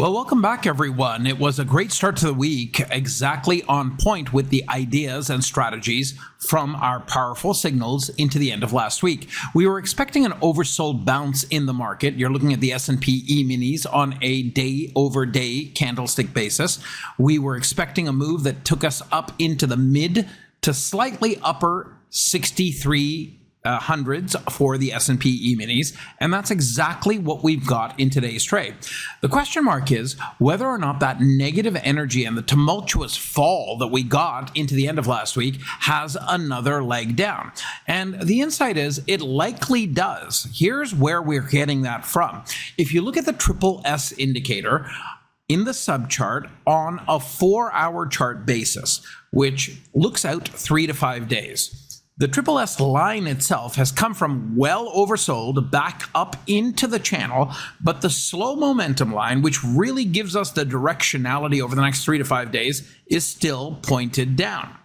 Well, welcome back, everyone. It was a great start to the week, exactly on point with the ideas and strategies from our powerful signals into the end of last week. We were expecting an oversold bounce in the market. You're looking at the S&P E-minis on a day-over-day candlestick basis. We were expecting a move that took us up into the mid to slightly upper 63 hundreds for the S&P E-minis, and that's exactly what we've got in today's trade. The question mark is whether or not that negative energy and the tumultuous fall that we got into the end of last week has another leg down. And the insight is it likely does. Here's where we're getting that from. If you look at the triple S indicator in the subchart on a 4-hour chart basis, which looks out 3 to 5 days, the triple S line itself has come from well oversold back up into the channel, but the slow momentum line, which really gives us the directionality over the next 3 to 5 days, is still pointed down.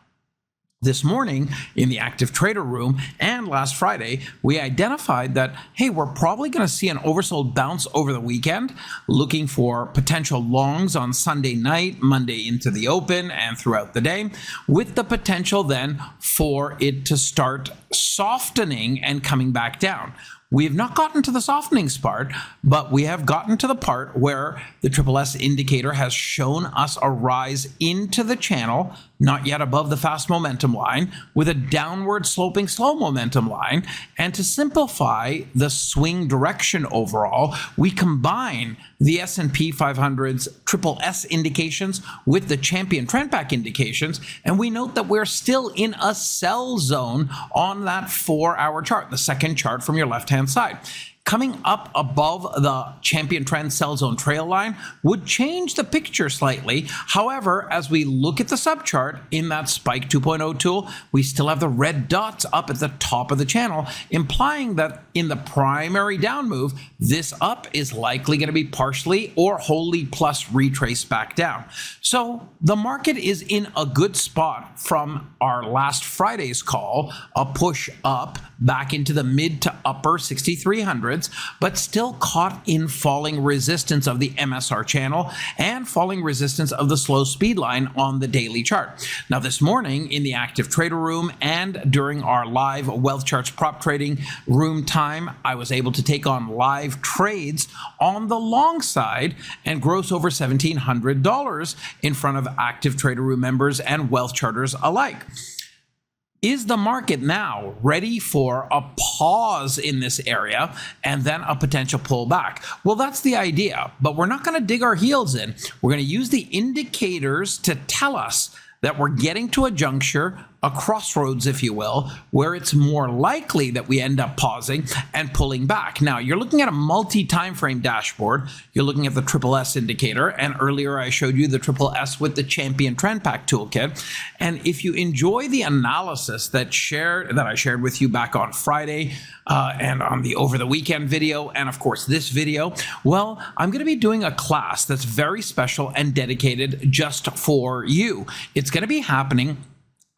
This morning in the active trader room and last Friday, we identified that, hey, we're probably going to see an oversold bounce over the weekend, looking for potential longs on Sunday night, Monday into the open and throughout the day, with the potential then for it to start softening and coming back down. We have not gotten to the softening part, but we have gotten to the part where the triple S indicator has shown us a rise into the channel, not yet above the fast momentum line, with a downward sloping slow momentum line. And to simplify the swing direction overall, we combine the S&P 500's triple S indications with the champion trendback indications, and we note that we're still in a sell zone on that 4-hour chart, the second chart from your left-hand side. Coming up above the champion trend sell zone trail line would change the picture slightly. However, as we look at the subchart in that Spike 2.0 tool, we still have the red dots up at the top of the channel, implying that in the primary down move, this up is likely going to be partially or wholly plus retrace back down. So the market is in a good spot from our last Friday's call, a push up back into the mid to upper 6300s, but still caught in falling resistance of the MSR channel and falling resistance of the slow speed line on the daily chart. Now, this morning in the active trader room and during our live WealthCharts prop trading room time, I was able to take on live trades on the long side and gross over $1,700 in front of active trader room members and wealth charters alike. Is the market now ready for a pause in this area and then a potential pullback? Well, that's the idea, but we're not going to dig our heels in. We're going to use the indicators to tell us that we're getting to a juncture, a crossroads, if you will, where it's more likely that we end up pausing and pulling back. Now, you're looking at a multi-time frame dashboard. You're looking at the triple S indicator, and earlier I showed you the triple S with the champion trend pack toolkit. And if you enjoy the analysis that I shared with you back on Friday and on the over the weekend video, and of course this video, well, I'm going to be doing a class that's very special and dedicated just for you. It's going to be happening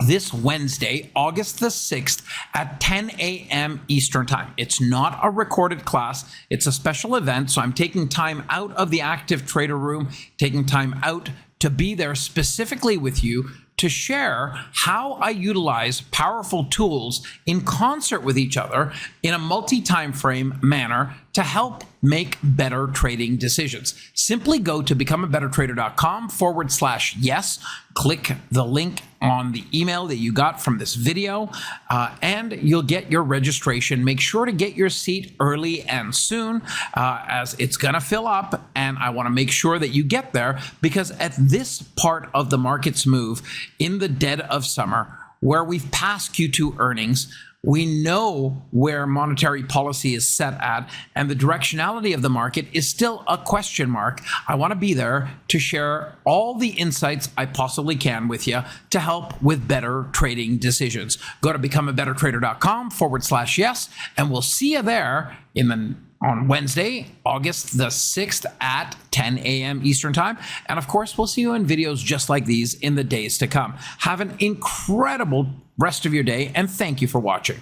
this Wednesday, August the 6th at 10 a.m. Eastern Time. It's not a recorded class. It's a special event. So I'm taking time out of the active trader room, taking time out to be there specifically with you to share how I utilize powerful tools in concert with each other in a multi-time frame manner to help make better trading decisions. Simply go to becomeabettertrader.com/yes, click the link on the email that you got from this video, and you'll get your registration. Make sure to get your seat early and soon, as it's gonna fill up, and I wanna make sure that you get there, because at this part of the market's move in the dead of summer, where we've passed Q2 earnings, we know where monetary policy is set at, and the directionality of the market is still a question mark. I want to be there to share all the insights I possibly can with you to help with better trading decisions. Go to becomeabettertrader.com/yes, and we'll see you there on Wednesday, August the 6th at 10 a.m. Eastern Time. And of course, we'll see you in videos just like these in the days to come. Have an incredible rest of your day, and thank you for watching.